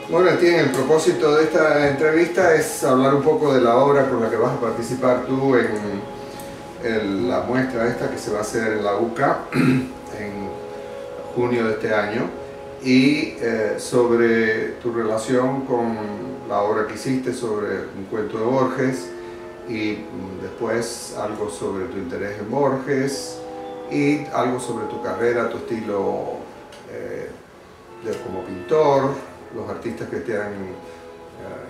Bueno, Etienne, el propósito de esta entrevista es hablar un poco de la obra con la que vas a participar tú en la muestra esta que se va a hacer en la UCA en junio de este año, y sobre tu relación con la obra que hiciste sobre un cuento de Borges, y después algo sobre tu interés en Borges y algo sobre tu carrera, tu estilo como pintor, los artistas que te han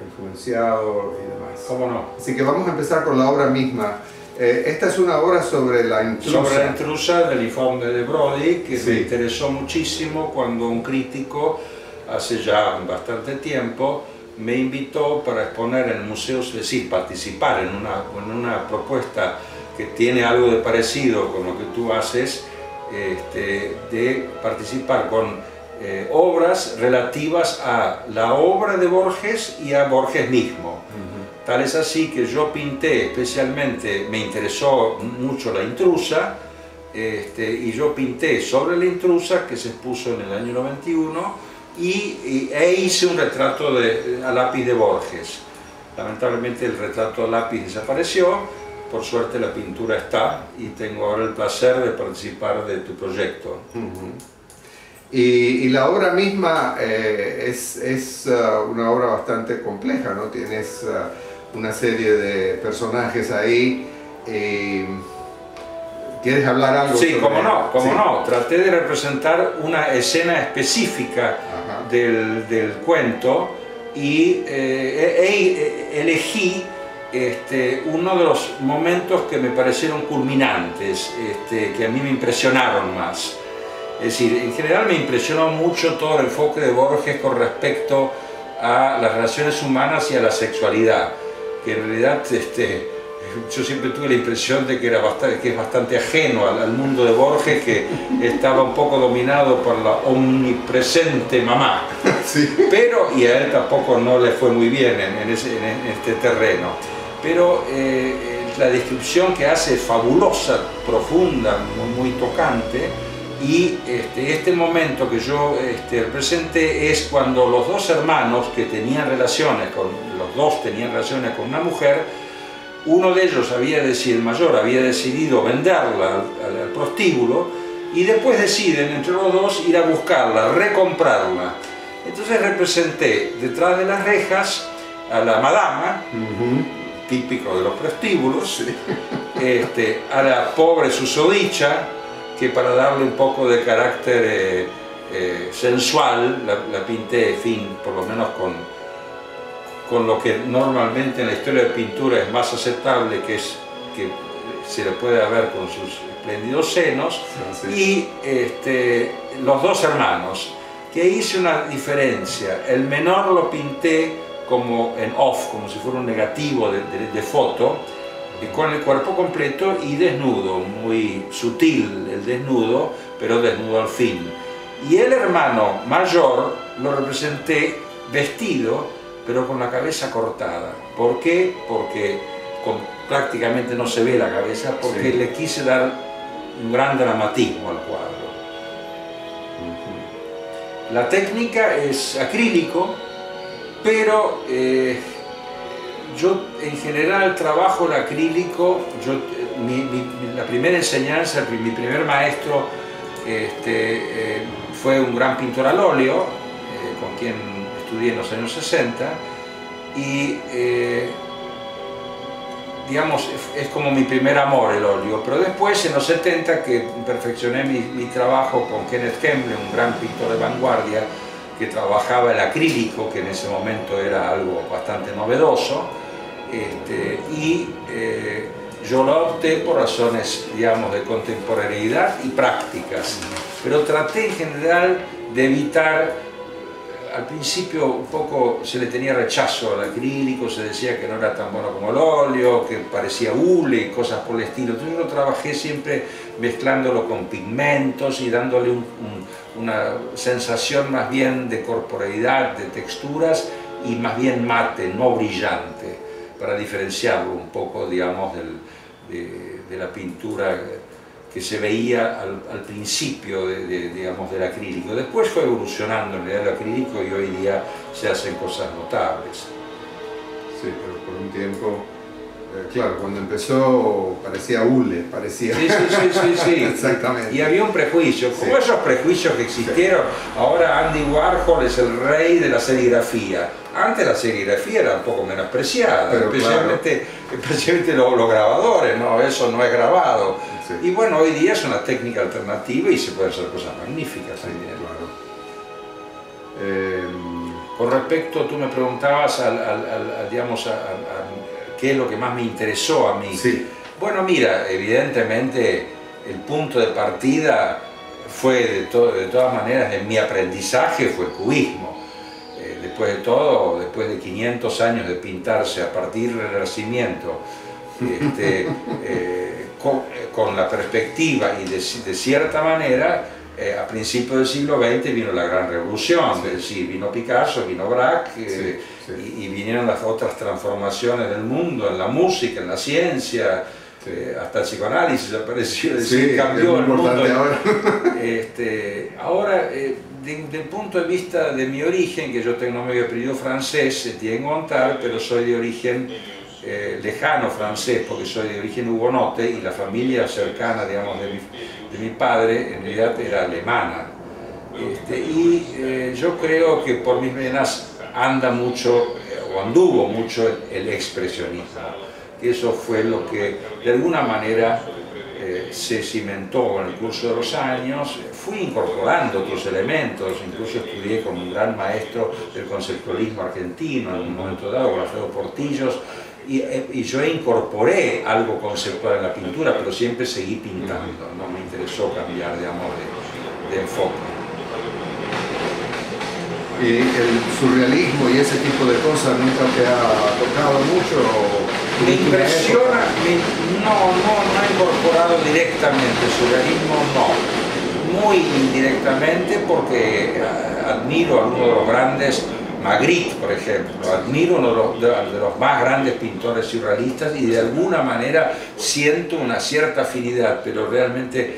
influenciado y demás. ¿Cómo no? Así que vamos a empezar con la obra misma. Esta es una obra sobre la intrusa. Sobre la intrusa del informe de Brody, que sí, me interesó muchísimo cuando un crítico, hace ya bastante tiempo, me invitó para exponer en el museo, es decir, participar en una propuesta que tiene algo de parecido con lo que tú haces, de participar con obras relativas a la obra de Borges y a Borges mismo. Tal es así que yo pinté especialmente, me interesó mucho la intrusa, y yo pinté sobre la intrusa, que se expuso en el año 91, e hice un retrato a lápiz de Borges. Lamentablemente el retrato a lápiz desapareció, por suerte la pintura está, y tengo ahora el placer de participar de tu proyecto. Y la obra misma es una obra bastante compleja, ¿no? Tienes una serie de personajes ahí. ¿Quieres hablar algo Sí, sobre cómo no, cómo sí, no. Traté de representar una escena específica del cuento y elegí uno de los momentos que me parecieron culminantes, que a mí me impresionaron más. Es decir, en general me impresionó mucho todo el enfoque de Borges con respecto a las relaciones humanas y a la sexualidad, que en realidad yo siempre tuve la impresión de que es bastante ajeno al mundo de Borges, que estaba un poco dominado por la omnipresente mamá. sí. Pero, y a él tampoco no le fue muy bien en este terreno. Pero la descripción que hace es fabulosa, profunda, muy tocante. Y este momento que yo representé es cuando los dos hermanos que tenían relaciones, los dos tenían relaciones con una mujer, uno de ellos el mayor había decidido venderla al prostíbulo, y después deciden entre los dos ir a buscarla, recomprarla. Entonces representé detrás de las rejas a la madama, típico de los prostíbulos, sí, a la pobre susodicha, que para darle un poco de carácter sensual la pinté, en fin, por lo menos con lo que normalmente en la historia de pintura es más aceptable, que se le puede ver con sus espléndidos senos, sí. Y los dos hermanos, que hice una diferencia. El menor lo pinté como en off, como si fuera un negativo de foto, con el cuerpo completo y desnudo, muy sutil el desnudo, pero desnudo al fin. Y el hermano mayor lo representé vestido, pero con la cabeza cortada. ¿Por qué? Porque prácticamente no se ve la cabeza, porque sí, le quise dar un gran dramatismo al cuadro. La técnica es acrílico, pero yo en general trabajo el acrílico. La primera enseñanza, mi primer maestro fue un gran pintor al óleo, con quien estudié en los años 60, y digamos, es como mi primer amor el óleo. Pero después, en los 70, que perfeccioné mi trabajo con Kenneth Kemble, un gran pintor de vanguardia que trabajaba el acrílico, que en ese momento era algo bastante novedoso, yo lo opté por razones, digamos, de contemporaneidad y prácticas, pero traté en general de evitar. Al principio un poco se le tenía rechazo al acrílico, se decía que no era tan bueno como el óleo, que parecía hule y cosas por el estilo. Entonces yo lo trabajé siempre mezclándolo con pigmentos y dándole una sensación más bien de corporeidad, de texturas, y más bien mate, no brillante, para diferenciarlo un poco, digamos, de la pintura que se veía al principio digamos, del acrílico. Después fue evolucionando en el acrílico y hoy día se hacen cosas notables. Sí, pero por un tiempo, claro, cuando empezó parecía hule, parecía... Sí. Exactamente. Y había un prejuicio, como esos prejuicios que existieron. Ahora Andy Warhol es el rey de la serigrafía. Antes la serigrafía era un poco menospreciada, especialmente los grabadores, ¿no? Eso no es grabado. Sí. Y bueno, hoy día es una técnica alternativa y se pueden hacer cosas magníficas también. Claro. Con respecto, tú me preguntabas digamos, qué es lo que más me interesó a mí. Sí. Bueno, mira, evidentemente el punto de partida fue de todas maneras en mi aprendizaje fue el cubismo. Después de todo, después de 500 años de pintarse a partir del Renacimiento, con la perspectiva y de cierta manera, a principios del siglo XX vino la gran revolución, es decir, vino Picasso, vino Braque, y vinieron las otras transformaciones del mundo, en la música, en la ciencia, hasta el psicoanálisis apareció, es decir, cambió el mundo. Ahora, desde el punto de vista de mi origen, que yo tengo medio apellido francés, Etienne Gontard, pero soy de origen lejano francés, porque soy de origen hugonote y la familia cercana, digamos, de mi padre en realidad era alemana. Yo creo que por mis venas anda mucho, o anduvo mucho el expresionismo, que eso fue lo que de alguna manera se cimentó en el curso de los años. Fui incorporando otros elementos, incluso estudié con un gran maestro del conceptualismo argentino en un momento dado, con Alfredo Portillos, y yo incorporé algo conceptual en la pintura, pero siempre seguí pintando, no me interesó cambiar, digamos, de enfoque. ¿Y el surrealismo y ese tipo de cosas nunca te ha tocado mucho? Me impresiona, no he incorporado directamente el surrealismo, no, muy indirectamente, porque admiro a uno de los grandes, Magritte, por ejemplo, admiro uno de los más grandes pintores surrealistas y de alguna manera siento una cierta afinidad, pero realmente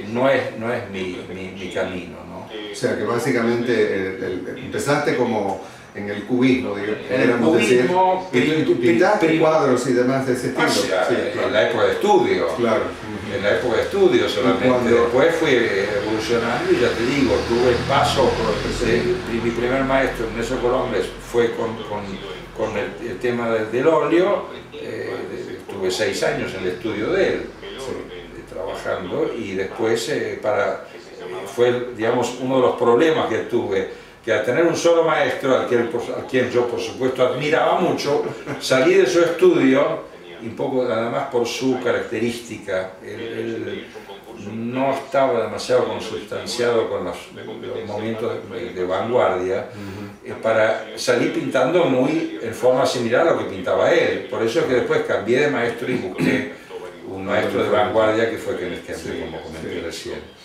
no es mi camino, ¿no? O sea, que básicamente empezaste como en el cubismo, en el cubismo, pintaste cuadros y demás de ese estilo. En la época de estudio. Claro. En la época de estudio solamente. Después fui evolucionando y ya te digo, tuve el paso, mi primer maestro, Ernesto Colombres, fue con el tema del óleo. Estuve 6 años en el estudio de él, trabajando, y después fue, digamos, uno de los problemas que tuve, que al tener un solo maestro, a quien yo por supuesto admiraba mucho, salí de su estudio, y un poco nada más por su característica, él no estaba demasiado consustanciado con los movimientos de vanguardia, para salir pintando muy en forma similar a lo que pintaba él. Por eso es que después cambié de maestro y busqué un maestro de vanguardia que fue Kenneth Kempe, como comenté recién.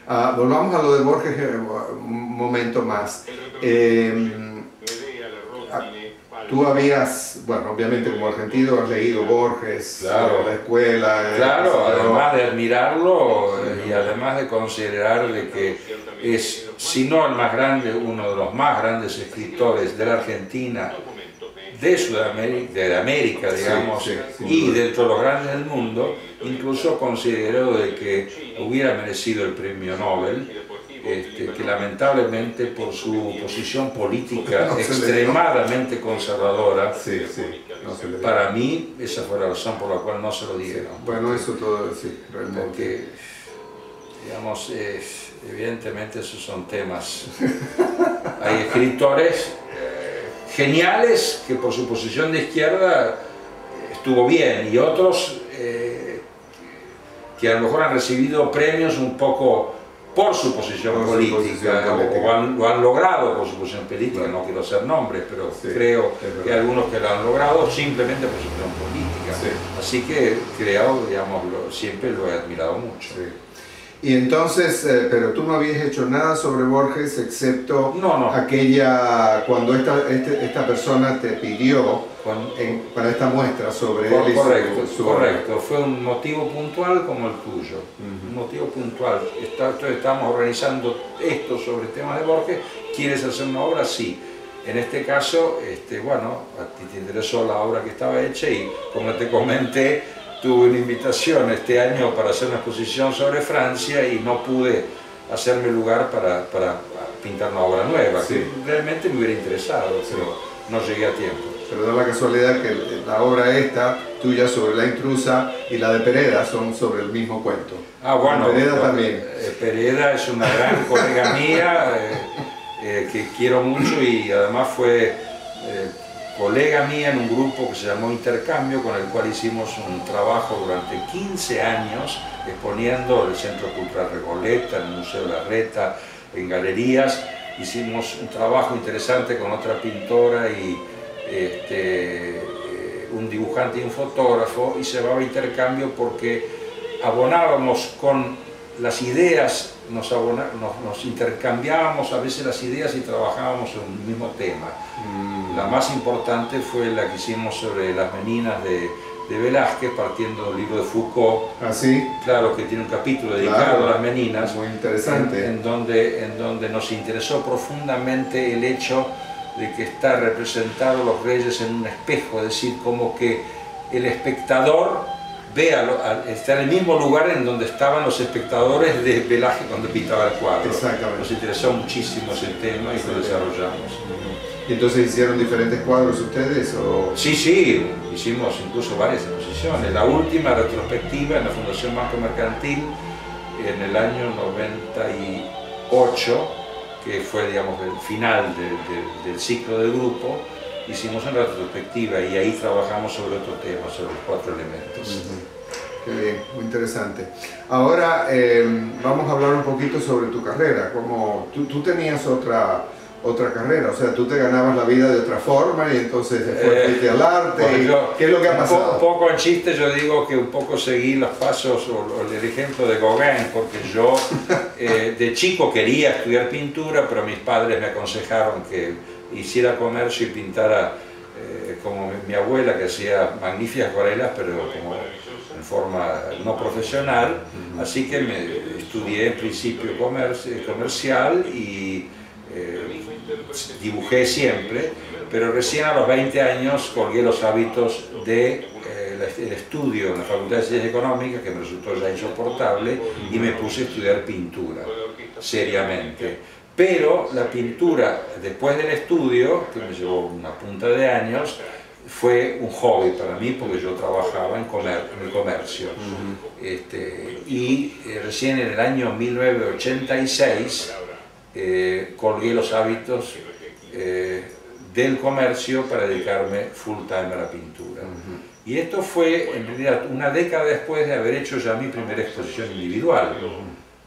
Volvamos a lo de Borges un momento más. Tú habías, bueno, obviamente como argentino has leído Borges, claro, la escuela. Claro, además de admirarlo y además de considerar de que es, si no el más grande, uno de los más grandes escritores de la Argentina, de Sudamérica, de América, digamos, y dentro de los grandes del mundo, incluso considero de que hubiera merecido el premio Nobel, que lamentablemente por su posición política extremadamente conservadora, para mí esa fue la razón por la cual no se lo dieron. Bueno, eso todo, sí, realmente. Porque, digamos, evidentemente esos son temas. Hay escritores geniales que por su posición de izquierda estuvo bien, y otros que a lo mejor han recibido premios un poco por su posición política, o lo han logrado por su posición política, no quiero hacer nombres, pero creo que hay algunos que lo han logrado simplemente por su posición política. Así que creo, digamos, siempre lo he admirado mucho. Y entonces, pero tú no habías hecho nada sobre Borges excepto aquella, cuando esta persona te pidió para esta muestra sobre él. Correcto, fue un motivo puntual como el tuyo, un motivo puntual. Estamos organizando esto sobre temas de Borges, ¿quieres hacer una obra? Sí. En este caso, bueno, a ti te interesó la obra que estaba hecha y como te comenté, tuve una invitación este año para hacer una exposición sobre Francia y no pude hacerme lugar para pintar una obra nueva, que realmente me hubiera interesado, pero no llegué a tiempo. Pero da la casualidad que la obra esta, tuya sobre la intrusa, y la de Pereda son sobre el mismo cuento. Ah, bueno, Pereda también. Pereda es una gran colega mía que quiero mucho y además fue colega mía en un grupo que se llamó Intercambio, con el cual hicimos un trabajo durante 15 años exponiendo en el Centro Cultural Recoleta, en el Museo Larreta, en galerías. Hicimos un trabajo interesante con otra pintora y un dibujante y un fotógrafo, y se llamaba Intercambio porque abonábamos con las ideas, nos intercambiábamos a veces las ideas y trabajábamos en un mismo tema. La más importante fue la que hicimos sobre las meninas de Velázquez, partiendo del libro de Foucault. ¿Ah, sí? Claro, que tiene un capítulo dedicado a las meninas. Muy interesante. En donde nos interesó profundamente el hecho de que están representados los reyes en un espejo, es decir, como que el espectador está en el mismo lugar en donde estaban los espectadores de Velázquez cuando pintaba el cuadro. Exactamente. Nos interesó muchísimo ese tema y lo desarrollamos. ¿Y entonces hicieron diferentes cuadros ustedes? ¿O? Sí, hicimos incluso varias exposiciones. La última retrospectiva en la Fundación Banco Mercantil en el año 98, que fue, digamos, el final del ciclo del grupo, hicimos una retrospectiva y ahí trabajamos sobre otro tema, sobre los 4 elementos. Qué bien, muy interesante. Ahora vamos a hablar un poquito sobre tu carrera. Tú tenías otra carrera, o sea, tú te ganabas la vida de otra forma y entonces fuiste al arte. Bueno, ¿qué es lo que ha pasado? Un poco en chiste yo digo que un poco seguí los pasos o el ejemplo de Gauguin, porque yo de chico quería estudiar pintura, pero mis padres me aconsejaron que hiciera comercio y pintara como mi abuela, que hacía magníficas acuarelas, pero como en forma no profesional. Así que estudié en principio comercial y dibujé siempre, pero recién a los 20 años colgué los hábitos del estudio en la Facultad de Ciencias Económicas, que me resultó ya insoportable, y me puse a estudiar pintura seriamente. Pero la pintura, después del estudio, que me llevó una punta de años, fue un hobby para mí porque yo trabajaba en el comercio. Y recién en el año 1986 colgué los hábitos del comercio para dedicarme full time a la pintura. Y esto fue en realidad una década después de haber hecho ya mi primera exposición individual.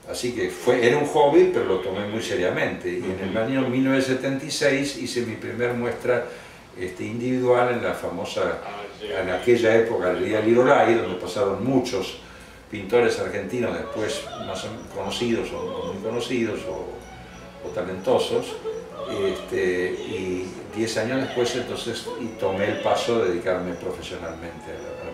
Así que era un hobby, pero lo tomé muy seriamente. Y en el año 1976 hice mi primera muestra individual en la famosa, en aquella época, Galería Lirolai, donde pasaron muchos pintores argentinos después más conocidos o muy conocidos o talentosos. Y 10 años después entonces tomé el paso de dedicarme profesionalmente a la